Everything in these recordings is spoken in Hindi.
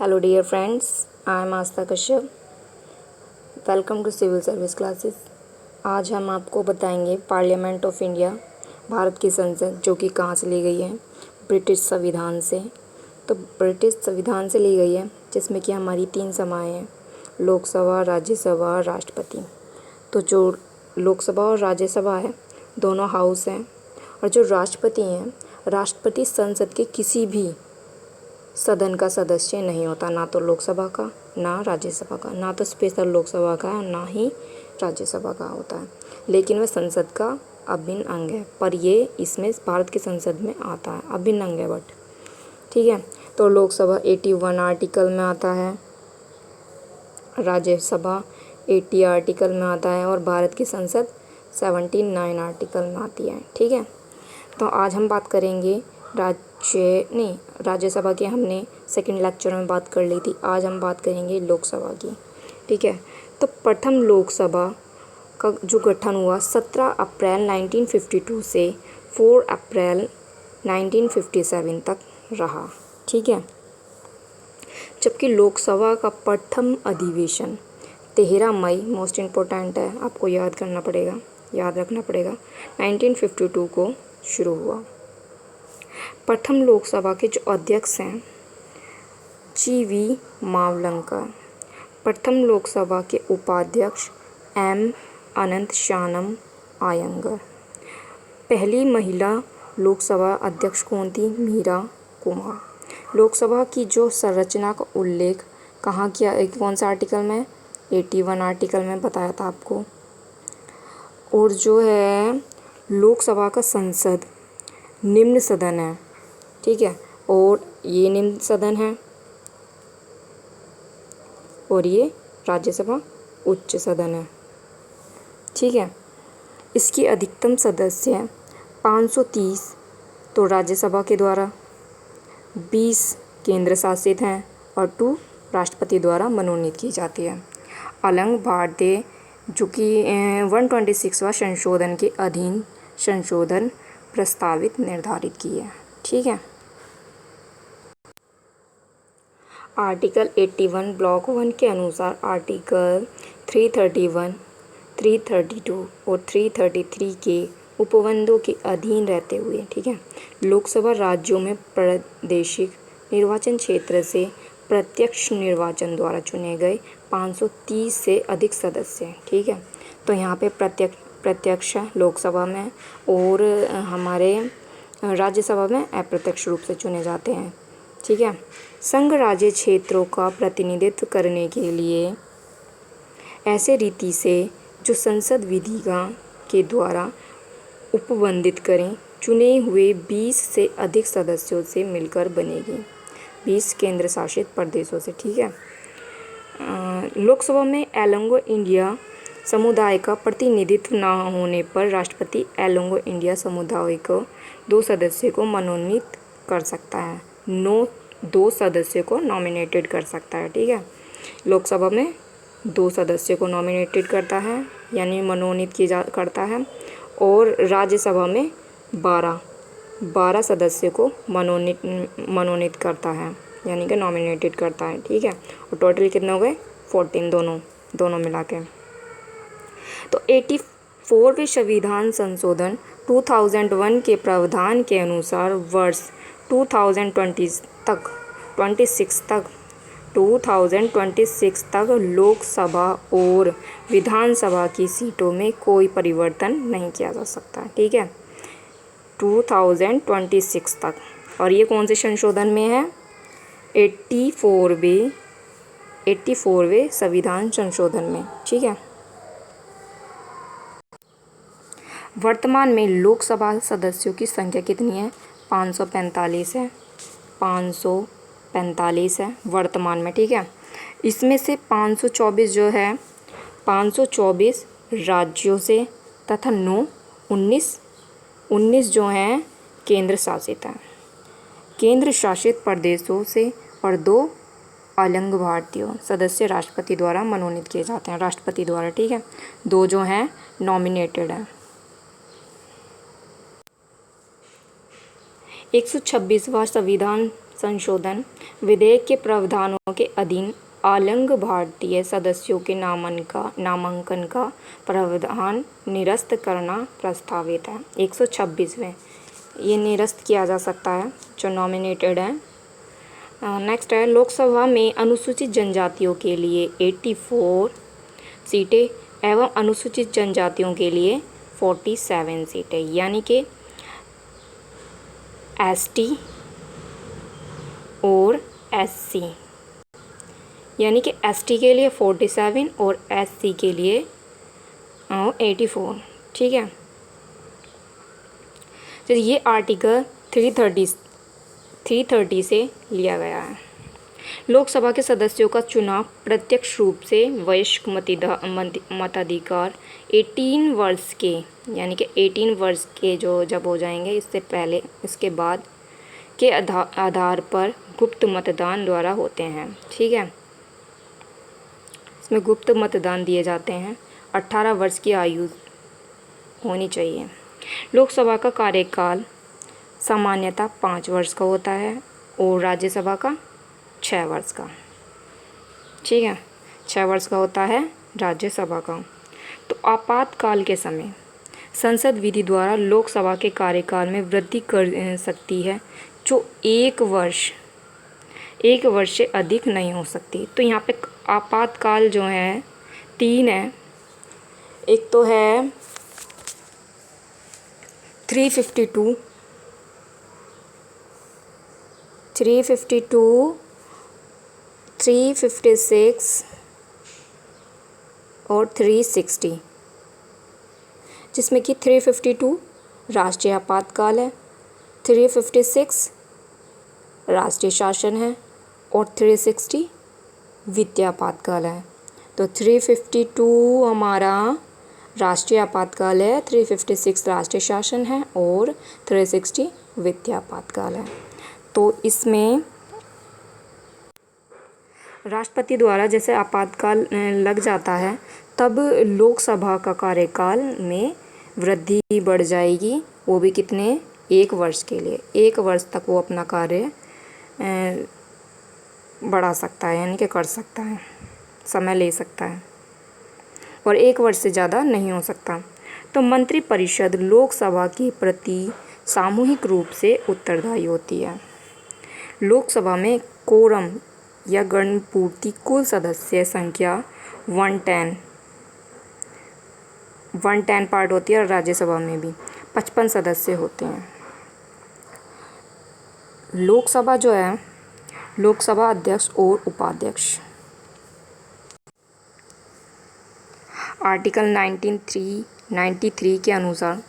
Hello dear friends, I am Astha Kashyap. Welcome to civil service classes. आज हम आपको बताएंगे पार्लियामेंट ऑफ इंडिया, भारत की संसद, जो कि कहाँ से ली गई है, ब्रिटिश संविधान से। तो ब्रिटिश संविधान से ली गई है, जिसमें कि हमारी 3 सभाएँ हैं, लोकसभा, राज्यसभा और राष्ट्रपति। तो जो लोकसभा और राज्यसभा है, दोनों हाउस हैं, और जो राष्ट्रपति हैं, राष्ट्रपति संसद के किसी भी सदन का सदस्य नहीं होता, ना तो लोकसभा का, ना राज्यसभा का, ना तो स्पेशल लोकसभा का, ना ही राज्यसभा का होता है, लेकिन वह संसद का अभिन्न अंग है। पर ये इसमें भारत की संसद में आता है, अभिन्न अंग है बट ठीक है। तो लोकसभा 81 आर्टिकल में आता है, राज्यसभा 80 आर्टिकल में आता है, और भारत की संसद 79 आर्टिकल में आती है। ठीक है, तो आज हम बात करेंगे राज्यसभा की हमने सेकंड लेक्चर में बात कर ली थी। आज हम बात करेंगे लोकसभा की। ठीक है, तो प्रथम लोकसभा का जो गठन हुआ 17 अप्रैल 1952 से 4 अप्रैल 1957 तक रहा। ठीक है, जबकि लोकसभा का प्रथम अधिवेशन 13 मई, मोस्ट इम्पोर्टेंट है, आपको याद रखना पड़ेगा, 1952 को शुरू हुआ। प्रथम लोकसभा के जो अध्यक्ष हैं जी.वी. मावलंकर। प्रथम लोकसभा के उपाध्यक्ष एम. अनंत शानम आयंगर। पहली महिला लोकसभा अध्यक्ष कौन थी? मीरा कुमार। लोकसभा की जो संरचना का उल्लेख कहाँ किया, कौन सा आर्टिकल में? 81 आर्टिकल में बताया था आपको। और जो है लोकसभा का संसद निम्न सदन है। ठीक है, और ये निम्न सदन है, और ये राज्यसभा उच्च सदन है। ठीक है, इसकी अधिकतम सदस्य 530 तो राज्यसभा के द्वारा, 20 केंद्र शासित हैं, और 2 राष्ट्रपति द्वारा मनोनीत की जाती है। अलंग भारतीय जो कि 126वां संशोधन के अधीन संशोधन प्रस्तावित निर्धारित की है। ठीक है, आर्टिकल 81 ब्लॉक 1 के अनुसार आर्टिकल 331, 332 और 333 के उपबंधों के अधीन रहते हुए, ठीक है, लोकसभा राज्यों में प्रादेशिक निर्वाचन क्षेत्र से प्रत्यक्ष निर्वाचन द्वारा चुने गए 530 से अधिक सदस्य हैं। ठीक है, तो यहाँ पे प्रत्यक्ष लोकसभा में, और हमारे राज्यसभा में अप्रत्यक्ष रूप से चुने जाते हैं। ठीक है, संघ राज्य क्षेत्रों का प्रतिनिधित्व करने के लिए ऐसे रीति से जो संसद विधिका के द्वारा उपबंधित करें चुने हुए 20 से अधिक सदस्यों से मिलकर बनेगी, 20 केंद्र शासित प्रदेशों से। ठीक है, लोकसभा में एंग्लो इंडिया समुदाय का प्रतिनिधित्व न होने पर राष्ट्रपति एंग्लो इंडिया समुदाय को 2 सदस्यों को मनोनीत कर सकता है, 2 सदस्यों को नॉमिनेटेड कर सकता है। ठीक है, लोकसभा में 2 सदस्यों को नॉमिनेटेड करता है, यानी मनोनीत करता है, और राज्यसभा में 12 सदस्यों को मनोनीत करता है, यानी कि नॉमिनेटेड करता है। ठीक है, और टोटल कितने हो गए? 14, दोनों मिला के। तो 84वें संविधान संशोधन 2001 के प्रावधान के अनुसार वर्ष 2026 तक लोकसभा और विधानसभा की सीटों में कोई परिवर्तन नहीं किया जा सकता। ठीक है, 2026 तक। और ये कौन से संशोधन में है? 84वें संविधान संशोधन में। ठीक है, वर्तमान में लोकसभा सदस्यों की संख्या कितनी है? 545 है, 545 है वर्तमान में। ठीक है, इसमें से 524 राज्यों से तथा 19 जो हैं केंद्र शासित हैं, केंद्र शासित प्रदेशों से, और 2 अलंग भारतीय सदस्य राष्ट्रपति द्वारा मनोनीत किए जाते हैं, राष्ट्रपति द्वारा। ठीक है, 2 जो हैं नॉमिनेटेड हैं। 126वां संविधान संशोधन विधेयक के प्रावधानों के अधीन अलंग भारतीय सदस्यों के नामांकन का प्रावधान निरस्त करना प्रस्तावित है। 126वें ये निरस्त किया जा सकता है जो नॉमिनेटेड है। नेक्स्ट है लोकसभा में अनुसूचित जनजातियों के लिए 84 सीटें एवं अनुसूचित जनजातियों के लिए 47 सीटें, यानी कि एसटी और एससी, यानी कि एसटी के लिए 47 और एससी के लिए 84। ठीक है, तो ये आर्टिकल 330 से लिया गया है। लोकसभा के सदस्यों का चुनाव प्रत्यक्ष रूप से वयस्क मताधिकार 18 वर्ष के, यानी कि 18 वर्ष के जो जब हो जाएंगे, इससे पहले इसके बाद के आधार पर गुप्त मतदान द्वारा होते हैं। ठीक है, इसमें गुप्त मतदान दिए जाते हैं। 18 वर्ष की आयु होनी चाहिए। लोकसभा का कार्यकाल सामान्यतः 5 वर्ष का होता है और राज्यसभा का 6 वर्ष का। ठीक है, 6 वर्ष का होता है राज्यसभा का। तो आपातकाल के समय संसद विधि द्वारा लोकसभा के कार्यकाल में वृद्धि कर सकती है, जो 1 वर्ष से अधिक नहीं हो सकती। तो यहाँ पे आपातकाल जो है 3 है। एक तो है 352, 356 और 360, जिसमें कि 352 राष्ट्रीय आपातकाल है, 356 राष्ट्रीय शासन है और 360 वित्तीय आपातकाल है। तो 352 हमारा राष्ट्रीय आपातकाल है, 356 राष्ट्रीय शासन है और 360 वित्तीय आपातकाल है। तो इसमें राष्ट्रपति द्वारा जैसे आपातकाल लग जाता है, तब लोकसभा का कार्यकाल में वृद्धि बढ़ जाएगी। वो भी कितने? 1 वर्ष के लिए। 1 वर्ष तक वो अपना कार्य बढ़ा सकता है, यानी कि कर सकता है, समय ले सकता है, और 1 वर्ष से ज़्यादा नहीं हो सकता। तो मंत्रिपरिषद लोकसभा के प्रति सामूहिक रूप से उत्तरदायी होती है। लोकसभा में कोरम या गणपूर्ति कुल सदस्य संख्या 110 पार्ट होती है, और राज्यसभा में भी 55 सदस्य होते हैं। लोकसभा जो है, लोकसभा अध्यक्ष और उपाध्यक्ष। आर्टिकल 93 के अनुसार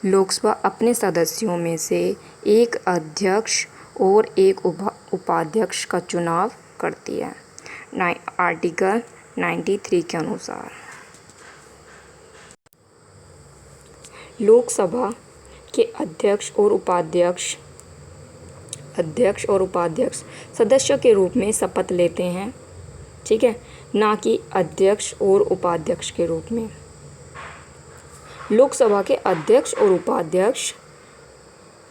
लोकसभा अपने सदस्यों में से एक अध्यक्ष और एक उपाध्यक्ष का चुनाव करती है। आर्टिकल 93 के अनुसार लोकसभा के अध्यक्ष और उपाध्यक्ष सदस्यों के रूप में शपथ लेते हैं। ठीक है, ना कि अध्यक्ष और उपाध्यक्ष के रूप में। लोकसभा के अध्यक्ष और उपाध्यक्ष,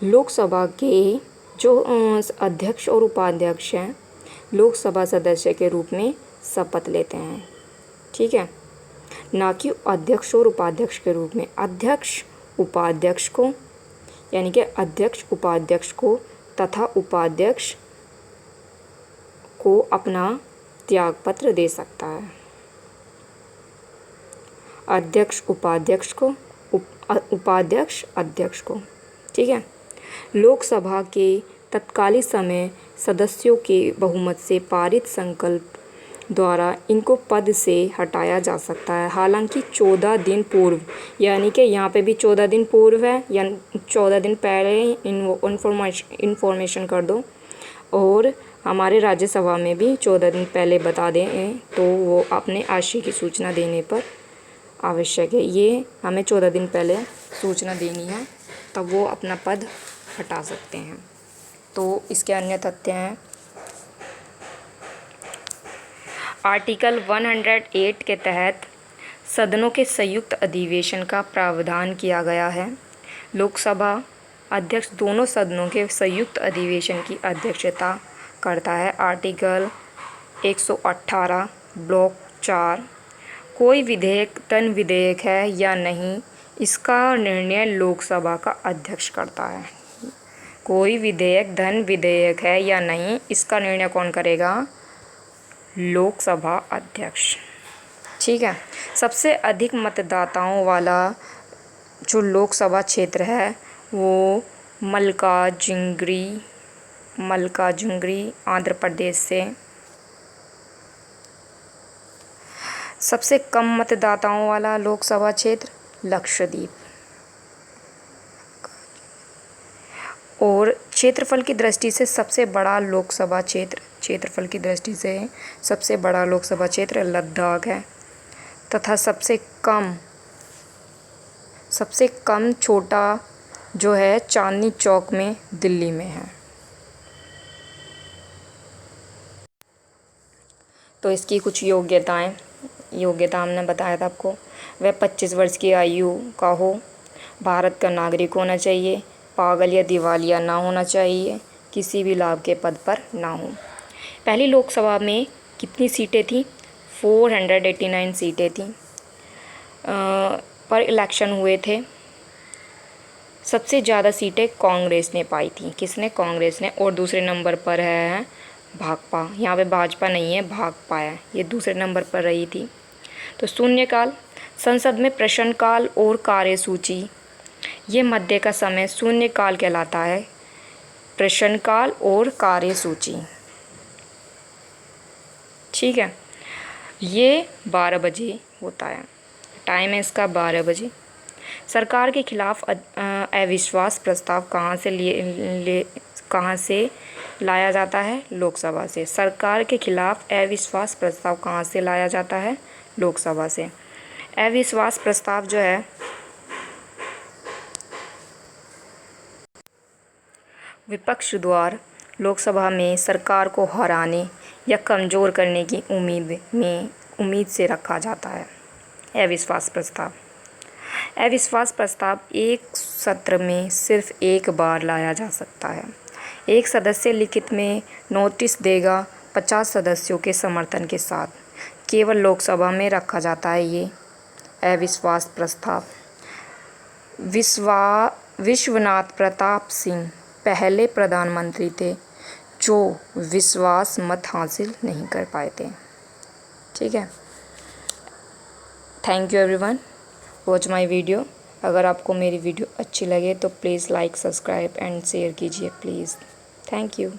लोकसभा के जो अध्यक्ष और उपाध्यक्ष हैं, लोकसभा सदस्य के रूप में शपथ लेते हैं। ठीक है, ना कि अध्यक्ष और उपाध्यक्ष के रूप में। अध्यक्ष उपाध्यक्ष को, यानी कि अध्यक्ष उपाध्यक्ष को तथा उपाध्यक्ष को अपना त्यागपत्र दे सकता है। अध्यक्ष उपाध्यक्ष को, उपाध्यक्ष अध्यक्ष को। ठीक है, लोकसभा के तत्कालीन समय सदस्यों के बहुमत से पारित संकल्प द्वारा इनको पद से हटाया जा सकता है, हालांकि 14 दिन पूर्व, यानी कि यहाँ पे भी 14 दिन पूर्व है, या 14 दिन पहले इन्फॉर्मेशन कर दो, और हमारे राज्यसभा में भी 14 दिन पहले बता दें तो वो अपने आशय की सूचना देने पर आवश्यक है। ये हमें 14 दिन पहले सूचना देनी है, तब वो अपना पद हटा सकते हैं। तो इसके अन्य तथ्य हैं, आर्टिकल 108 के तहत सदनों के संयुक्त अधिवेशन का प्रावधान किया गया है। लोकसभा अध्यक्ष दोनों सदनों के संयुक्त अधिवेशन की अध्यक्षता करता है। आर्टिकल 118 ब्लॉक 4, कोई विधेयक धन विधेयक है या नहीं, इसका निर्णय लोकसभा का अध्यक्ष करता है। कोई विधेयक धन विधेयक है या नहीं, इसका निर्णय कौन करेगा? लोकसभा अध्यक्ष। ठीक है। सबसे अधिक मतदाताओं वाला जो लोकसभा क्षेत्र है वो मल्काजुंगरी आंध्र प्रदेश से। सबसे कम मतदाताओं वाला लोकसभा क्षेत्र लक्षद्वीप। और क्षेत्रफल की दृष्टि से सबसे बड़ा लोकसभा क्षेत्र लद्दाख है। तथा सबसे कम छोटा जो है चांदनी चौक में दिल्ली में है। तो इसकी कुछ योग्यता हमने बताया था आपको। वह 25 वर्ष की आयु का हो, भारत का नागरिक होना चाहिए, पागल या दिवालिया ना होना चाहिए, किसी भी लाभ के पद पर ना हो। पहली लोकसभा में कितनी सीटें थी? 489 सीटें थी पर इलेक्शन हुए थे। सबसे ज़्यादा सीटें कांग्रेस ने पाई थी। किसने? कांग्रेस ने। और दूसरे नंबर पर है भाकपा। यहाँ पे भाजपा नहीं है, भाकपा है, ये दूसरे नंबर पर रही थी। तो शून्यकाल, संसद में प्रश्नकाल और कार्यसूची, ये मध्य का समय शून्यकाल कहलाता है। प्रश्नकाल और कार्यसूची, ठीक है। ये 12 बजे होता है, टाइम है इसका 12 बजे। सरकार के खिलाफ अविश्वास प्रस्ताव कहाँ से लाया जाता है? लोकसभा से। सरकार के खिलाफ अविश्वास प्रस्ताव कहाँ से लाया जाता है? लोकसभा से। अविश्वास प्रस्ताव जो है विपक्ष द्वारा लोकसभा में सरकार को हराने या कमज़ोर करने की उम्मीद से रखा जाता है। अविश्वास प्रस्ताव एक सत्र में सिर्फ एक बार लाया जा सकता है। एक सदस्य लिखित में नोटिस देगा 50 सदस्यों के समर्थन के साथ। केवल लोकसभा में रखा जाता है ये अविश्वास प्रस्ताव। विश्वनाथ प्रताप सिंह पहले प्रधानमंत्री थे जो विश्वास मत हासिल नहीं कर पाए थे। ठीक है। Thank you everyone, watch my video. अगर आपको मेरी वीडियो अच्छी लगे तो please like, subscribe and share कीजिए प्लीज़। Thank you.